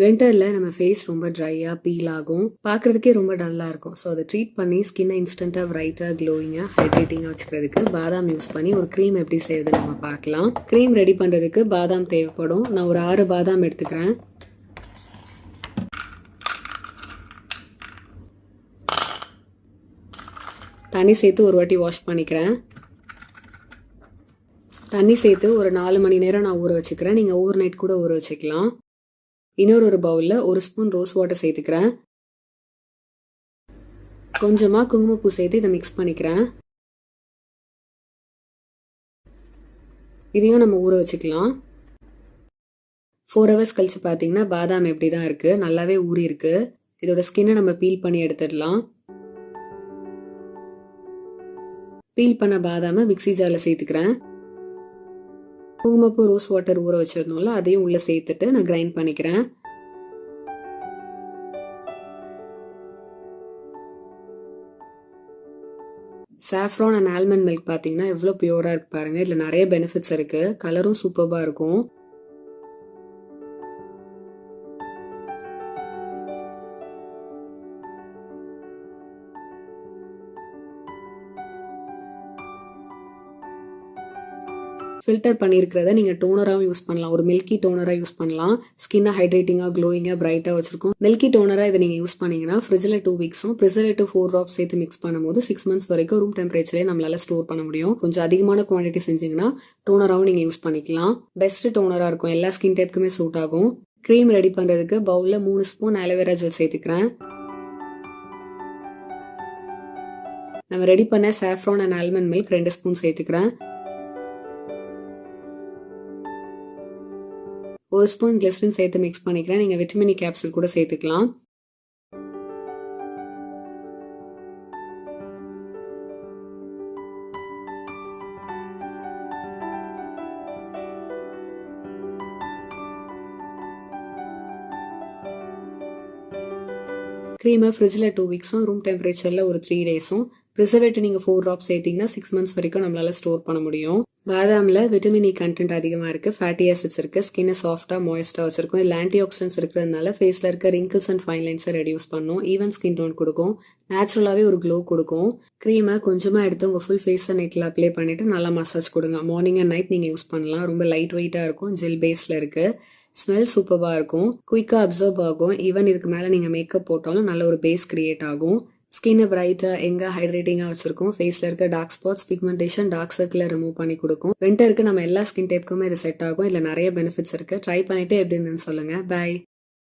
வின்டர்ல நம்ம ஃபேஸ் ரொம்ப ட்ரையா பீல் ஆகும். பார்க்கறதுக்கே ரொம்ப டல்லா இருக்கும். ஸோ அதை ட்ரீட் பண்ணி ஸ்கின்னை இன்ஸ்டன்ட்டா பிரைட்டா, க்ளோயிங்கா, ஹைட்ரேட்டிங்கா வச்சுக்கிறதுக்கு பாதாம் யூஸ் பண்ணி ஒரு க்ரீம் எப்படி செய்யறதுன்னு நம்ம பார்க்கலாம். க்ரீம் ரெடி பண்றதுக்கு பாதாம் தேவைப்படும். நான் ஒரு 6 பாதாம் எடுத்துக்கிறேன். தண்ணி சேர்த்து ஒரு வாட்டி வாஷ் பண்ணிக்கிறேன். தண்ணி சேர்த்து ஒரு 4 மணி நேரம் நான் ஊற வச்சுக்கிறேன். நீங்கள் ஓவர் நைட் கூட ஊற வச்சுக்கலாம். இன்னொரு பவுலில் 1 ஸ்பூன் ரோஸ் வாட்டர் சேர்த்துக்கிறேன். கொஞ்சமாக குங்குமப்பூ சேர்த்து இதை மிக்ஸ் பண்ணிக்கிறேன். இதையும் நம்ம ஊற வச்சுக்கலாம். 4 ஹவர்ஸ் கழிச்சு பார்த்தீங்கன்னா பாதாம் எப்படி தான் இருக்குது, நல்லாவே ஊறி இருக்கு. இதோட ஸ்கின்னை நம்ம பீல் பண்ணி எடுத்துடலாம். பீல் பண்ண பாதாமை மிக்ஸி ஜாரில் சேர்த்துக்கிறேன். குங்குமப்பூ ரோஸ் வாட்டர் ஊற வச்சிருந்தோம்ல, அதையும் உள்ளே சேர்த்துட்டு நான் கிரைண்ட் பண்ணிக்கிறேன். சாஃப்ரான் அண்ட் ஆல்மண்ட் மில்க் பார்த்தீங்கன்னா எவ்வளோ பியூராக இருக்கு பாருங்க. இதில் நிறைய பெனிஃபிட்ஸ் இருக்கு. கலரும் சூப்பராக இருக்கும். ஃபில்டர் பண்ணியிருக்கிறத நீங்கள் டோனராகவும் யூஸ் பண்ணலாம். ஒரு மில்கி டோனராக யூஸ் பண்ணலாம். ஸ்கின்னை ஹைட்ரேட்டிங்காக, க்ளோயிங்காக, பிரைட்டாக வச்சிருக்கும். மில்கி டோனராக இதை நீங்கள் யூஸ் பண்ணீங்கன்னா ஃப்ரிட்ஜில் 2 வீக்ஸும் ப்ரிசர்வேட்டிவ் 4 ட்ராப்ஸ் சேர்த்து மிக்ஸ் பண்ணும்போது 6 மந்த்ஸ் வரைக்கும் ரூம் டெம்பரேச்சரே நம்மளால ஸ்டோர் பண்ண முடியும். கொஞ்சம் அதிகமான குவான்டிட்டி செஞ்சீங்கன்னா டோனராகவும் நீங்கள் யூஸ் பண்ணிக்கலாம். பெஸ்ட் டோனராக இருக்கும். எல்லா ஸ்கின் டைப்புக்குமே சூட் ஆகும். க்ரீம் ரெடி பண்ணுறதுக்கு பவுலில் 3 ஸ்பூன் ஆலோவேரா ஜெல் சேர்த்துக்கிறேன். நம்ம ரெடி பண்ண saffron and almond milk 2 spoon சேர்த்துக்கிறேன். 1 ஸ்பூன் கிளிசரின் சேர்த்து மிக்ஸ் பண்ணிக்கிறேன். நீங்கள் விட்டமின் இ கேப்சூல் கூட சேர்த்துக்கலாம். க்ரீமை ஃப்ரிட்ஜில் 2 வீக்ஸும் ரூம் டெம்பரேச்சரில் ஒரு 3 டேஸும் ப்ரிசர்வேட்டிவ் நீங்கள் 4 ட்ராப்ஸ் சேர்த்திங்கன்னா 6 மந்த்ஸ் வரைக்கும் நம்மளால ஸ்டோர் பண்ண முடியும். பாதாமில் விட்டமின் இ கண்டென்ட் அதிகமாக இருக்குது. ஃபேட்டி ஆசிட்ஸ் இருக்குது. ஸ்கின்னை சாஃப்டாக மாய்ஸ்டாக வச்சிருக்கும். இதில் ஆன்டி ஆக்சிடென்ட்ஸ் இருக்கிறதுனால ஃபேஸில் இருக்க ரிங்கிள்ஸ் அண்ட் ஃபைன் லைன்ஸை ரெடியூஸ் பண்ணும். ஈவன் ஸ்கின் டோன் கொடுக்கும். நேச்சுரலாகவே ஒரு க்ளோ கொடுக்கும். க்ரீமை கொஞ்சமாக எடுத்து உங்கள் ஃபுல் ஃபேஸை நெட்டில் அப்ளை பண்ணிவிட்டு நல்லா மசாஜ் கொடுங்க. மார்னிங் அண்ட் நைட் நீங்கள் யூஸ் பண்ணலாம். ரொம்ப லைட் வெயிட்டாக இருக்கும். ஜெல் பேஸில் இருக்குது. ஸ்மெல் சூப்பராக இருக்கும். குயிக்காக அப்சர்வ் ஆகும். ஈவன் இதுக்கு மேலே நீங்கள் மேக்கப் போட்டாலும் நல்ல ஒரு பேஸ் கிரியேட் ஆகும். ஸ்கின்னை பிரைட்டாக எங்கே ஹைட்ரேட்டிங்காக வச்சிருக்கும். ஃபேஸில் இருக்க டார்க் ஸ்பாட்ஸ், பிக்மெண்டேஷன், டார்க் சர்க்கிளை ரிமூவ் பண்ணி கொடுக்கும். வின்டருக்கு நம்ம எல்லா ஸ்கின் டைப்புக்குமே இது செட் ஆகும். இதில் நிறைய பெனிஃபிட்ஸ் இருக்குது. ட்ரை பண்ணிவிட்டு எப்படி இருந்துன்னு சொல்லுங்கள். பை.